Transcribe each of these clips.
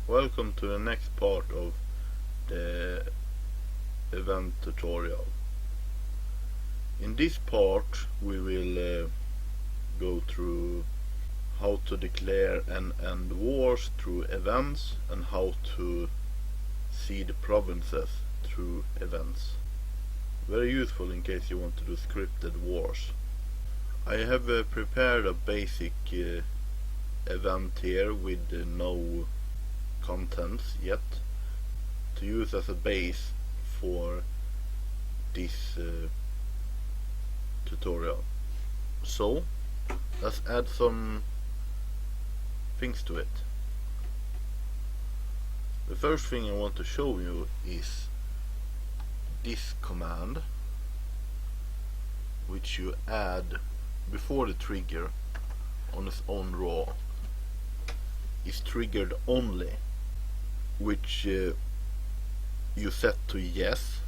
Welcome to the next part of the event tutorial. In this part we will go through how to declare and end wars through events and how to see the provinces through events. Very useful in case you want to do scripted wars. I have prepared a basic event here with no contents yet to use as a base for this tutorial. So let's add some things to it. The first thing I want to show you is this command, which you add before the trigger on its own raw is triggered only, which you set to yes.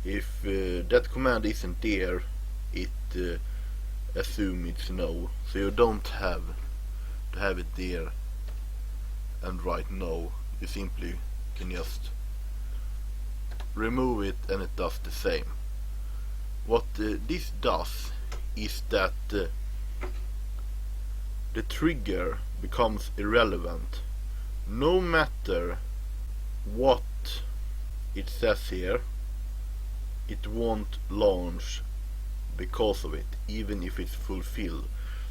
If that command isn't there, it assumes it's no, so you don't have to have it there and write no. You simply can just remove it and it does the same. What this does is that the trigger becomes irrelevant. No matter what it says here, it won't launch because of it, even if it's fulfilled.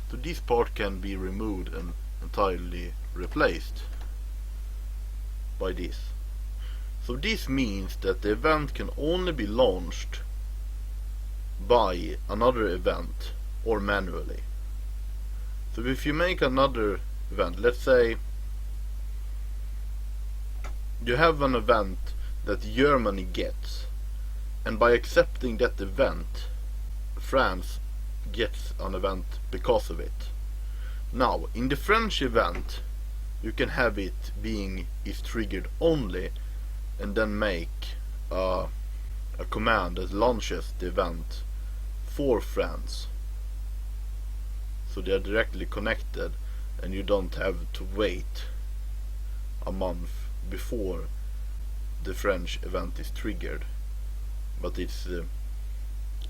So this part can be removed and entirely replaced by this. So this means that the event can only be launched by another event or manually. So if you make another event, let's say you have an event that Germany gets, and by accepting that event, France gets an event because of it. Now, in the French event, you can have it being is triggered only, and then make a command that launches the event for France. So they are directly connected, and you don't have to wait a month before the French event is triggered, but it's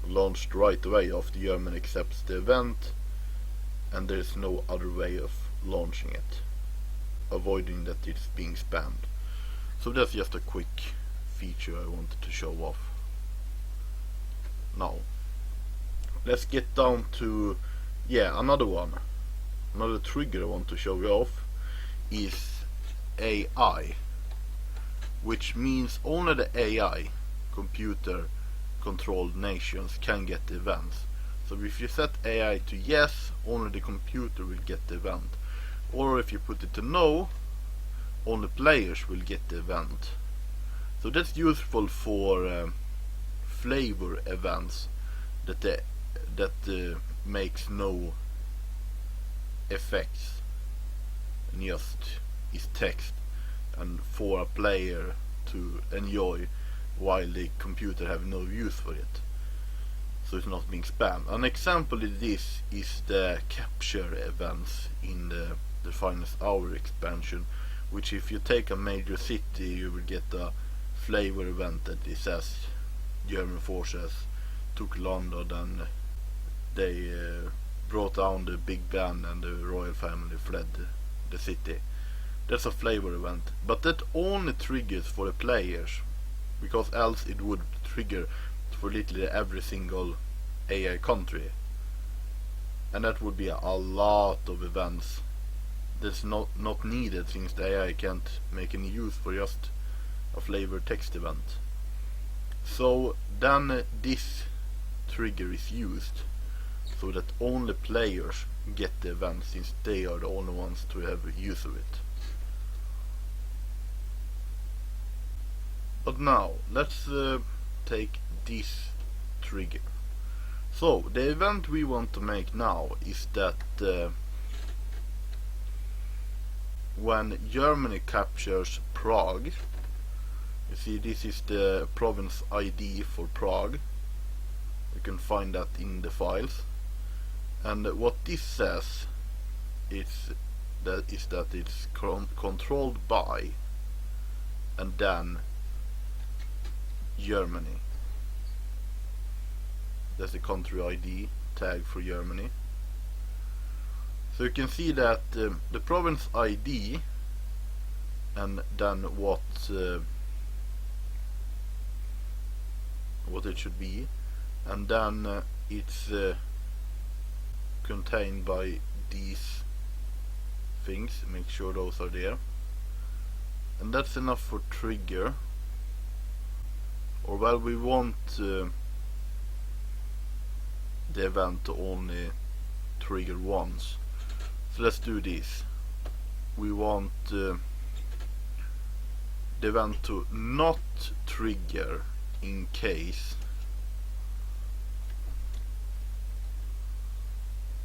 launched right away after Germany accepts the event, and there is no other way of launching it, avoiding that it's being spammed. So that's just a quick feature I wanted to show off. Now let's get down to another one. Another trigger I want to show you off is AI, which means only the AI, computer controlled nations, can get the events. So if you set AI to yes, only the computer will get the event, or if you put it to no, only players will get the event. So that's useful for flavor events that makes no effects and just is text, and for a player to enjoy while the computer have no use for it, so it's not being spammed. An example of this is the capture events in the Finest Hour expansion, which if you take a major city, you will get a flavor event that it says German forces took London and they brought down the big band and the royal family fled the city. That's a flavor event, but that only triggers for the players, because else it would trigger for literally every single AI country, and that would be a lot of events that's not needed, since the AI can't make any use for just a flavor text event. So then this trigger is used so that only players get the event, since they are the only ones to have use of it. But now let's take this trigger. So the event we want to make now is that when Germany captures Prague, you see this is the province ID for Prague, you can find that in the files, and what this says is that is that it's controlled by and then Germany. That's the country ID tag for Germany. So you can see that the province ID and then what it should be, and then it's contained by these things. Make sure those are there, and that's enough for trigger. Or well, we want the event to only trigger once. So let's do this. We want the event to not trigger in case,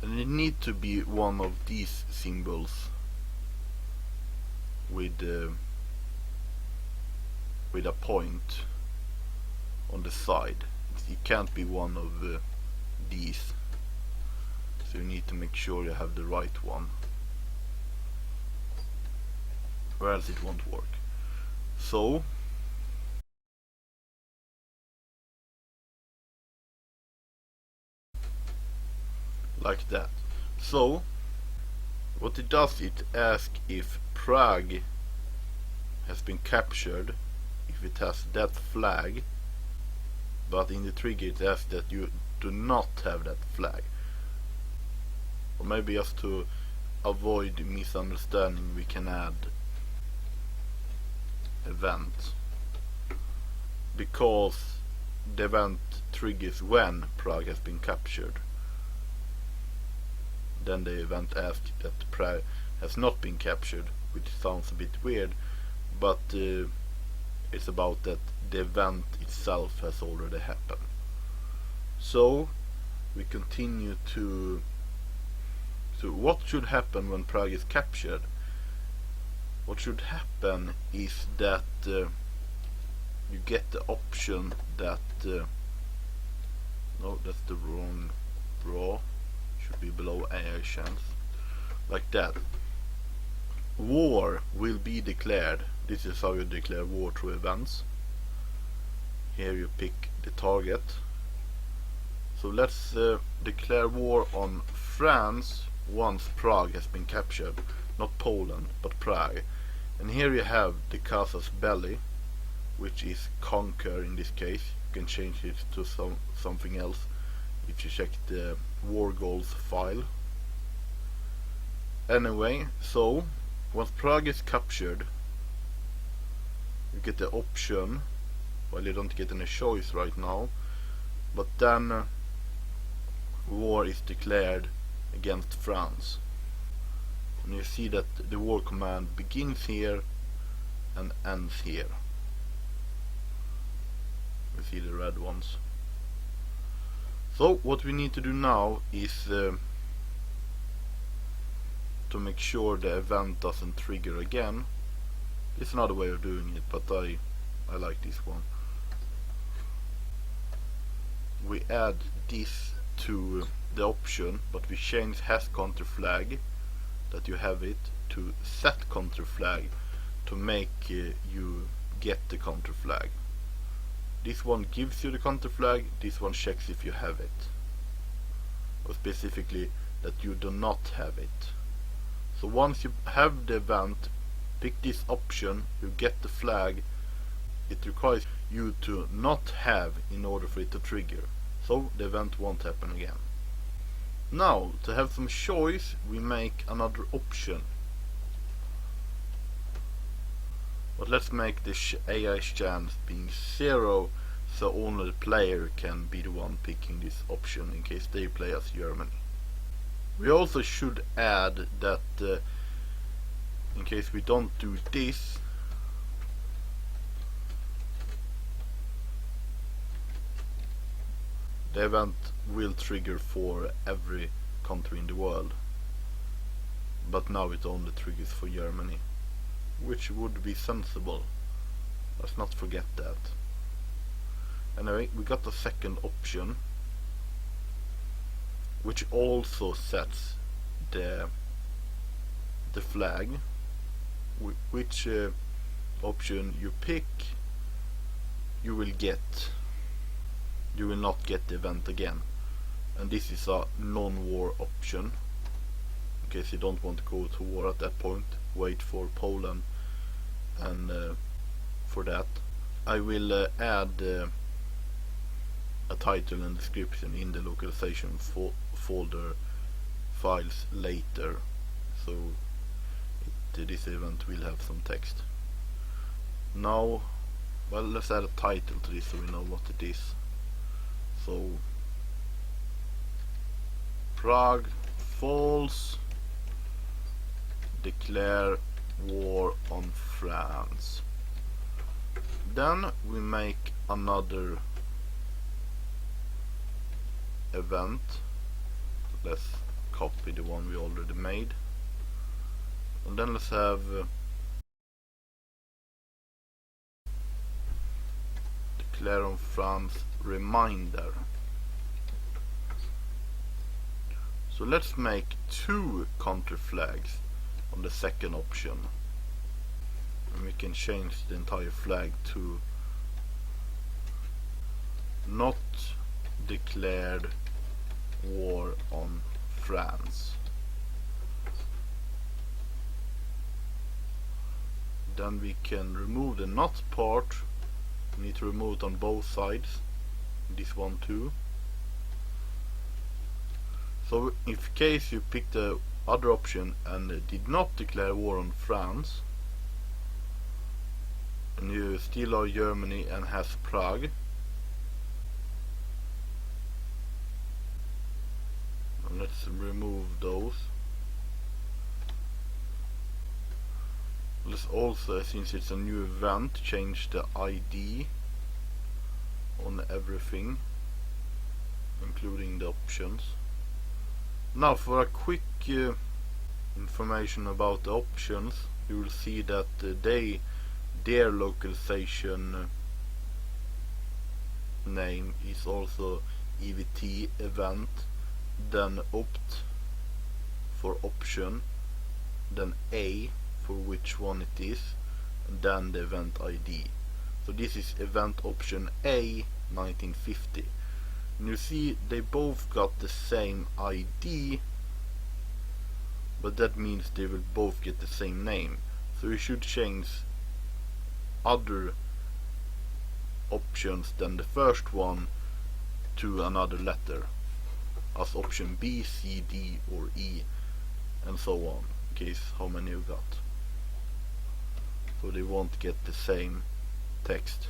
and it needs to be one of these symbols with a point on the side. It can't be one of these, so you need to make sure you have the right one, or else it won't work. So like that. So what it does, it asks if Prague has been captured, if it has that flag, but in the trigger it asks that you do not have that flag. Or maybe just to avoid misunderstanding, we can add event, because the event triggers when Prague has been captured. Then the event asks that Prague has not been captured, which sounds a bit weird, but it's about that the event itself has already happened. So we continue to what should happen when Prague is captured. What should happen is that you get the option that no, that's the wrong raw, should be below AI chance, like that. War will be declared. This is how you declare war through events. Here you pick the target. So let's declare war on France once Prague has been captured. Not Poland, but Prague. And here you have the casus belli, which is conquer in this case. You can change it to something else if you check the war goals file. Anyway, so once Prague is captured, you get the option, well, you don't get any choice right now, but then war is declared against France. And you see that the war command begins here and ends here. We see the red ones. So what we need to do now is to make sure the event doesn't trigger again. It's another way of doing it, but I like this one. We add this to the option, but we change has counter flag, that you have it, to set counter flag, to make you get the counter flag. This one gives you the counter flag, this one checks if you have it, or specifically that you do not have it. So once you have the event, pick this option, you get the flag. It requires you to not have in order for it to trigger, so the event won't happen again. Now, to have some choice, we make another option. But let's make the AI chance being 0, so only the player can be the one picking this option in case they play as Germany. We also should add that in case we don't do this, the event will trigger for every country in the world, but now it only triggers for Germany, which would be sensible. Let's not forget that. Anyway, we got the second option, which also sets the the flag, which option you pick, you will not get the event again. And this is a non-war option, in case you don't want to go to war at that point. Wait for Poland, and for that I will add a title and description in the localization folder files later, so this event will have some text. Now, well, let's add a title to this so we know what it is. So, Prague falls, declare war on France. Then we make another event. Let's copy the one we already made, and then let's have declare on France reminder. So let's make 2 counter flags on the second option, and we can change the entire flag to not declared war on France. Then we can remove the not part. We need to remove it on both sides, this one too. So if case you pick the other option and did not declare war on France, and you still are Germany and has Prague, and let's remove those. Let's also, since it's a new event, change the ID on everything, including the options. Now for a quick information about the options, you will see that their localization name is also EVT event, then opt for option, then A for which one it is, and then the event ID. So this is event option A 1950. And you see they both got the same ID, but that means they will both get the same name. So you should change other options than the first one to another letter, as option B, C, D or E, and so on, in case how many you got. So they won't get the same text.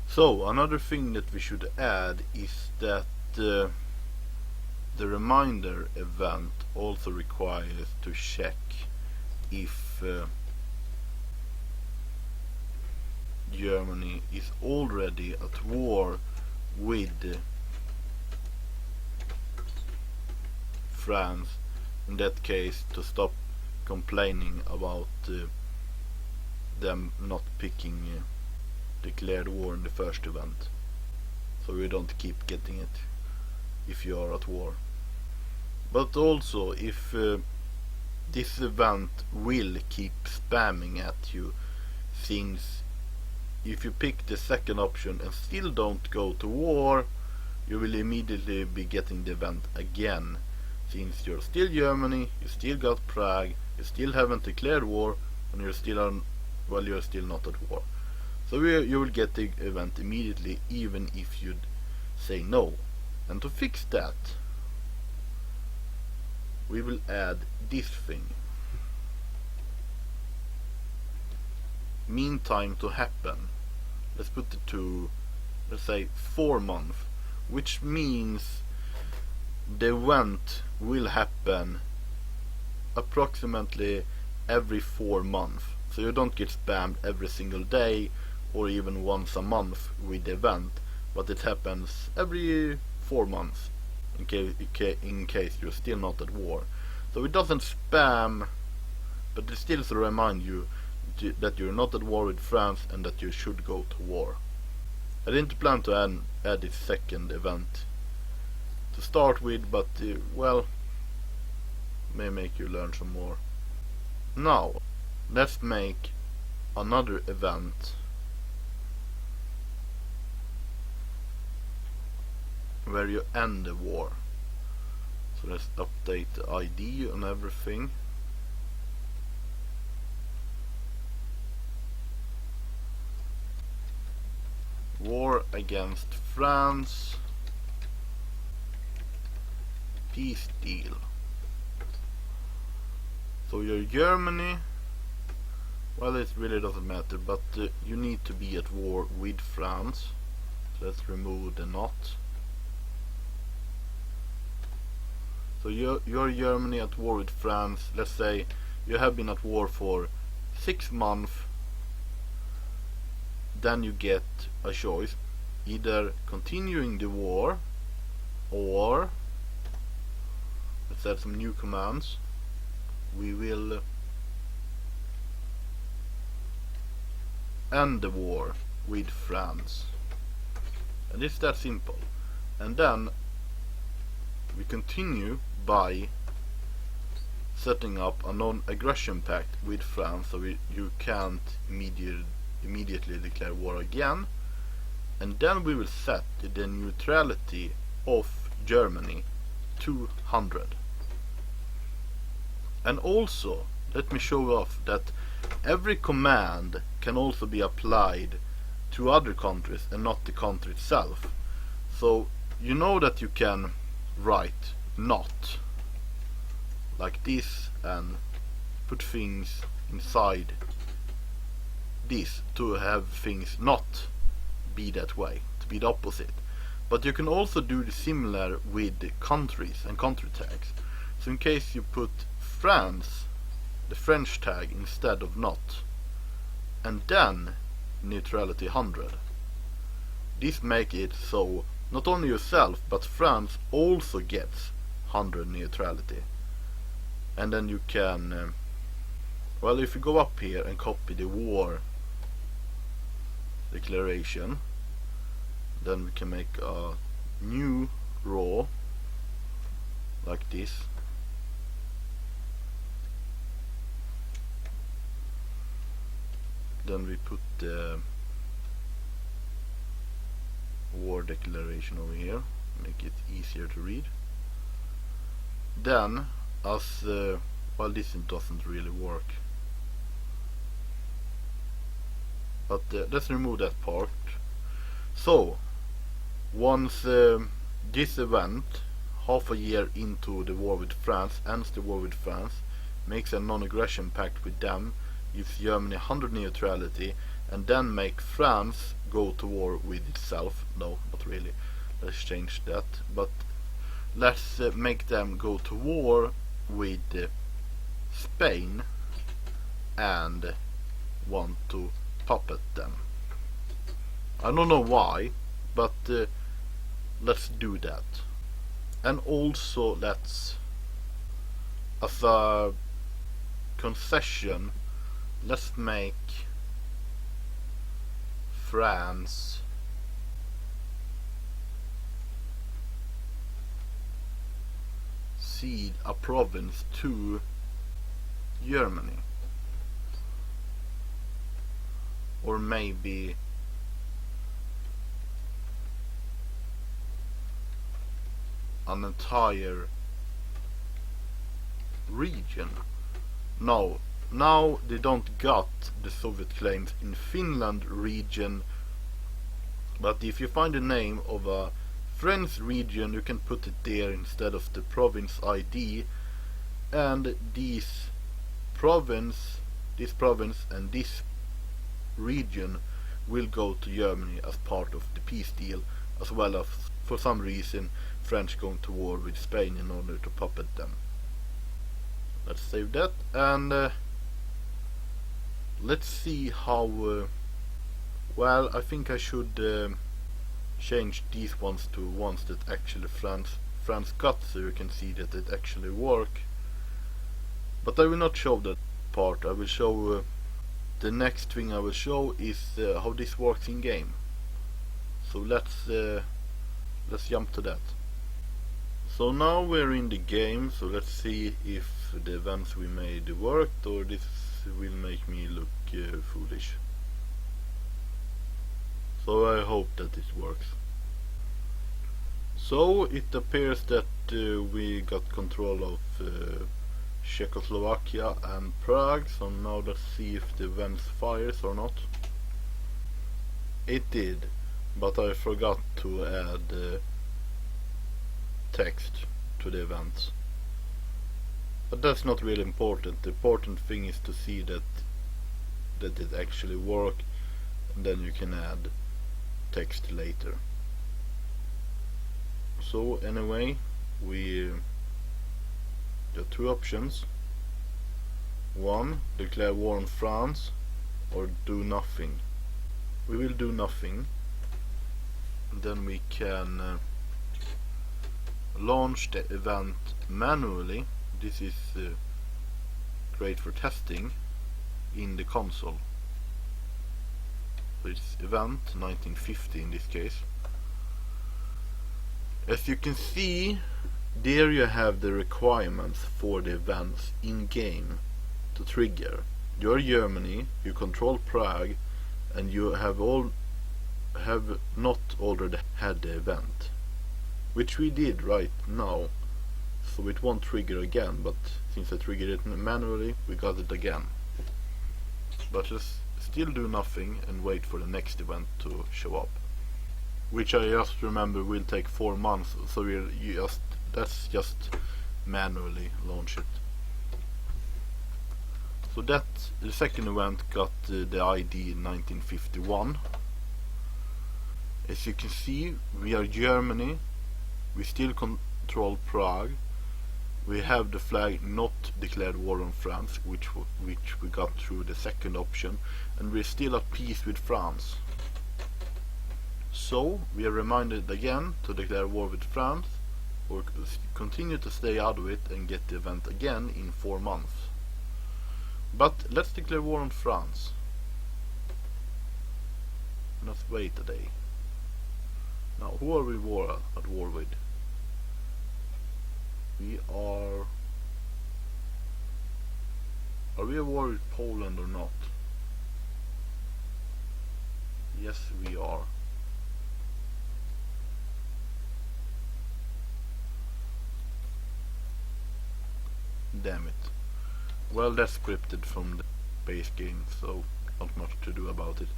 So another thing that we should add is that the reminder event also requires to check if Germany is already at war with France. In that case, to stop complaining about them not picking declared war in the first event, so we don't keep getting it if you are at war. But also, if this event will keep spamming at you, since if you pick the second option and still don't go to war, you will immediately be getting the event again, since you're still Germany, you still got Prague, you still haven't declared war, and you're still on, well, you're still not at war. So you will get the event immediately, even if you say no. And to fix that, we will add this thing. Meantime to happen. Let's put it to, let's say, 4 months, which means the event will happen approximately every 4 months. So you don't get spammed every single day or even once a month with the event, but it happens every 4 months in case you're still not at war. So it doesn't spam, but it still to remind you that you're not at war with France and that you should go to war. I didn't plan to add this second event to start with, but well, may make you learn some more Now let's make another event where you end the war. So let's update the ID and everything. War against France, peace deal. So you're Germany, well, it really doesn't matter, but you need to be at war with France. So let's remove the not. So you're Germany at war with France. Let's say you have been at war for 6 months. Then you get a choice, either continuing the war, or let's add some new commands. We will end the war with France, and it's that simple. And then we continue by setting up a non-aggression pact with France, so you can't immediately declare war again. And then we will set the neutrality of Germany to 100. And also, let me show off that every command can also be applied to other countries and not the country itself. So you know that you can write not like this and put things inside this to have things not be that way, to be the opposite. But you can also do the similar with the countries and country tags. So in case you put France, the French tag instead of not, and then neutrality 100, this make it so not only yourself but France also gets 100 neutrality. And then you can well, if you go up here and copy the war declaration, then we can make a new row like this. Then we put the war declaration over here, make it easier to read. Then, as well, this doesn't really work, but let's remove that part. So once this event, half a year into the war with France, ends the war with France, makes a non-aggression pact with them, gives Germany 100 neutrality, and then make France go to war with itself. No, not really. Let's change that. But let's make them go to war with Spain and want to puppet them. I don't know why, but let's do that. And also let's, as a concession, let's make France cede a province to Germany, or maybe an entire region. No, now they don't got the Soviet claims in Finland region, but if you find the name of a French region, you can put it there instead of the province ID, and this province and this region will go to Germany as part of the peace deal, as well as for some reason French going to war with Spain in order to puppet them. Let's save that, and let's see how well, I think I should change these ones to ones that actually France got, so you can see that it actually work. But I will not show that part. I will show the next thing I will show is how this works in game. So let's jump to that. So now we're in the game, so let's see if the events we made worked, or this will make me look foolish. So I hope that it works. So it appears that we got control of Czechoslovakia and Prague, so now let's see if the events fires or not. It did, but I forgot to add text to the events. But that's not really important. The important thing is to see that it actually works, and then you can add text later. So anyway, we got two options. One, declare war on France, or do nothing. We will do nothing. And then we can launch the event manually. This is great for testing in the console. So it's event 1950 in this case. As you can see, there you have the requirements for the events in game to trigger. You're Germany, you control Prague, and you have not already had the event, which we did right now. So it won't trigger again, but since I triggered it manually, we got it again. But just still do nothing and wait for the next event to show up, which I just remember will take 4 months, so let's just manually launch it. So that the second event got the ID 1951. As you can see, we are Germany, we still control Prague, we have the flag not declared war on France, which we got through the second option, and we're still at peace with France. So we are reminded again to declare war with France, or continue to stay out of it and get the event again in 4 months. But let's declare war on France. Let's wait a day. Now, who are we at war with? We are we at war with Poland or not? Yes, we are. Damn it. Well, that's scripted from the base game, so not much to do about it.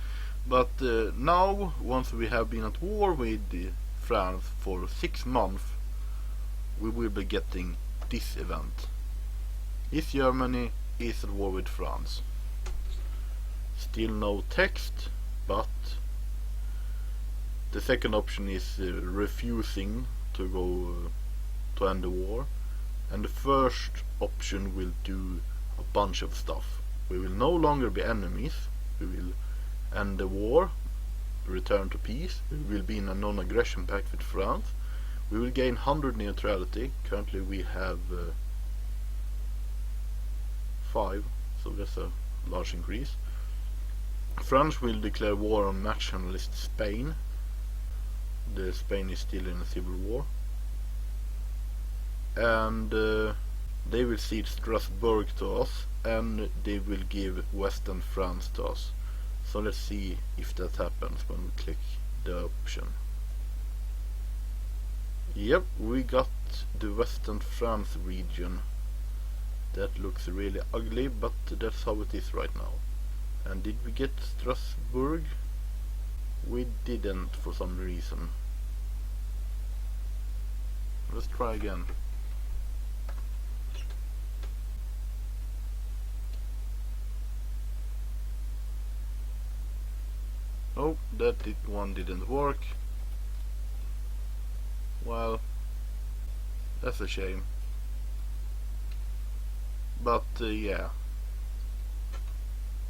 But now, once we have been at war with France for 6 months, we will be getting this event. Is Germany is at war with France. Still no text, but the second option is refusing to go to end the war, and the first option will do a bunch of stuff. We will no longer be enemies, we will end the war, return to peace, we will be in a non-aggression pact with France, we will gain 100 neutrality. Currently we have 5, so that's a large increase. France will declare war on nationalist Spain. Spain is still in a civil war. And they will cede Strasbourg to us, and they will give Western France to us. So let's see if that happens when we click the option. Yep, we got the Western France region. That looks really ugly, but that's how it is right now. And did we get Strasbourg? We didn't for some reason. Let's try again. Oh, that one didn't work. Well, that's a shame. But yeah,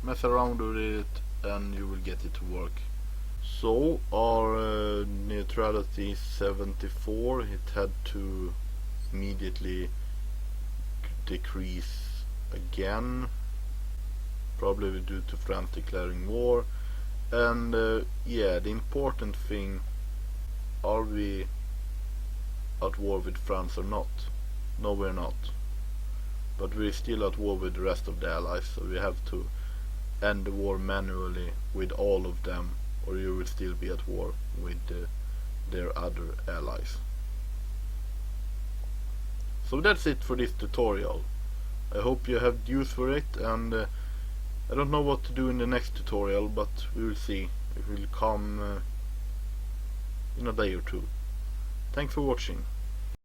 mess around with it and you will get it to work. So our neutrality is 74. It had to immediately decrease again, probably due to France declaring war. And yeah, the important thing, are we at war with France or not? No, we're not. but we're still at war with the rest of the allies, so we have to end the war manually with all of them, or you will still be at war with their other allies. So that's it for this tutorial. I hope you have use for it, and I don't know what to do in the next tutorial, but we will see. It will come in a day or two. Thanks for watching.